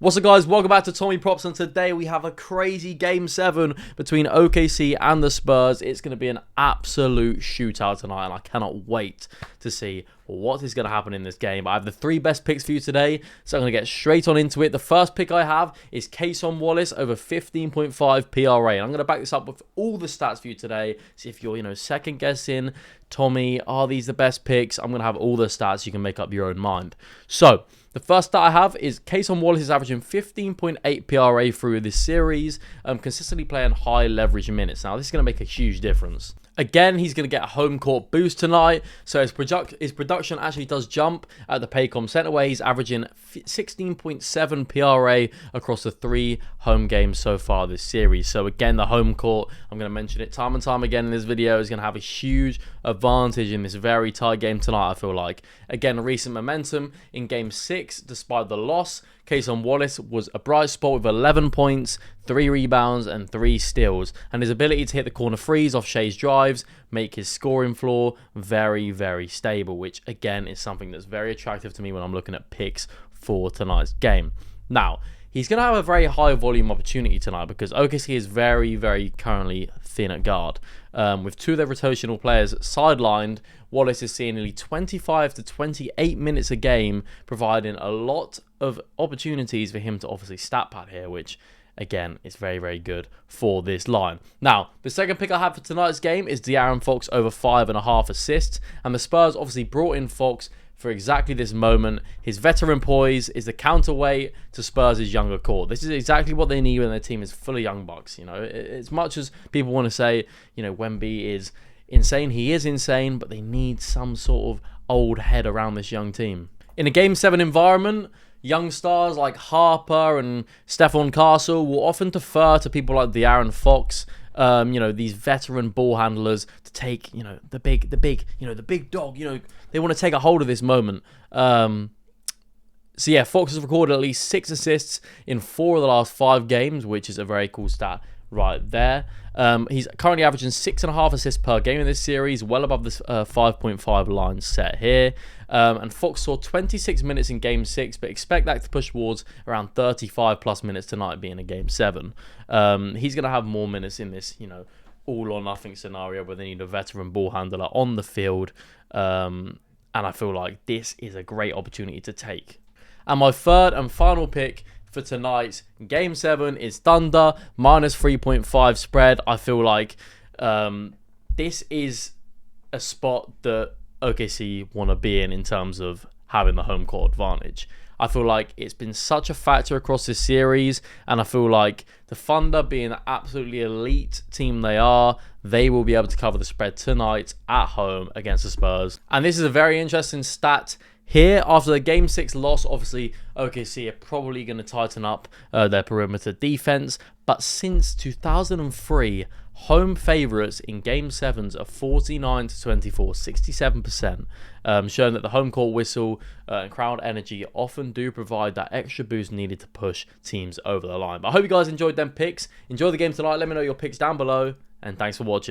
What's up, guys? Welcome back to Tommy Props, and today we have a crazy Game 7 between OKC and the Spurs. It's going to be an absolute shootout tonight, and I cannot wait to see what is going to happen in this game. I have the three best picks for you today, so I'm going to get straight on into it. The first pick I have is Cason Wallace over 15.5 PRA, and I'm going to back this up with all the stats for you today. See if you're, second guessing, Tommy, are these the best picks? I'm going to have all the stats. You can make up your own mind. So, the first stat I have is Cason Wallace is averaging 15.8 PRA through this series, consistently playing high leverage minutes. Now, this is going to make a huge difference. Again, he's going to get a home court boost tonight, so his production actually does jump at the Paycom Center, where he's averaging 16.7 PRA across the 3 home games so far this series. So again, the home court, I'm going to mention it time and time again in this video, is going to have a huge advantage in this very tight game tonight, I feel like. Again, recent momentum in Game 6, despite the loss, Cason Wallace was a bright spot with 11 points, 3 rebounds, and 3 steals. And his ability to hit the corner threes off Shea's drives make his scoring floor very, very stable, which again is something that's very attractive to me when I'm looking at picks for tonight's game. Now, he's going to have a very high volume opportunity tonight because OKC is very, very currently thin at guard. With 2 of their rotational players sidelined, Wallace is seeing nearly 25 to 28 minutes a game, providing a lot of opportunities for him to obviously stat pad here, which again is very, very good for this line. Now, the second pick I have for tonight's game is De'Aaron Fox over 5.5 assists, and the Spurs obviously brought in Fox for exactly this moment. His veteran poise is the counterweight to Spurs' younger core. This is exactly what they need when their team is full of young bucks. As much as people want to say, Wemby is insane, he is insane, but they need some sort of old head around this young team. In a Game 7 environment, young stars like Harper and Stephon Castle will often defer to people like De'Aaron Fox, these veteran ball handlers, to take, the big dog, they want to take a hold of this moment. So yeah, Fox has recorded at least 6 assists in 4 of the last 5 games, which is a very cool stat right there. He's currently averaging 6.5 assists per game in this series, well above this 5.5 line set here. And Fox saw 26 minutes in Game 6, but expect that to push towards around 35 plus minutes tonight, being a Game 7. He's going to have more minutes in this, all or nothing scenario where they need a veteran ball handler on the field. And I feel like this is a great opportunity to take. And my third and final pick for tonight's Game 7 is Thunder, minus 3.5 spread. I feel like this is a spot that OKC want to be in terms of having the home court advantage. I feel like it's been such a factor across this series, and I feel like the Thunder, being the absolutely elite team they are, they will be able to cover the spread tonight at home against the Spurs. And this is a very interesting stat here. After the Game 6 loss, obviously OKC are probably going to tighten up their perimeter defense, but since 2003, home favourites in Game 7s are 49 to 24, 67%, showing that the home court whistle and crowd energy often do provide that extra boost needed to push teams over the line. But I hope you guys enjoyed them picks. Enjoy the game tonight. Let me know your picks down below, and thanks for watching.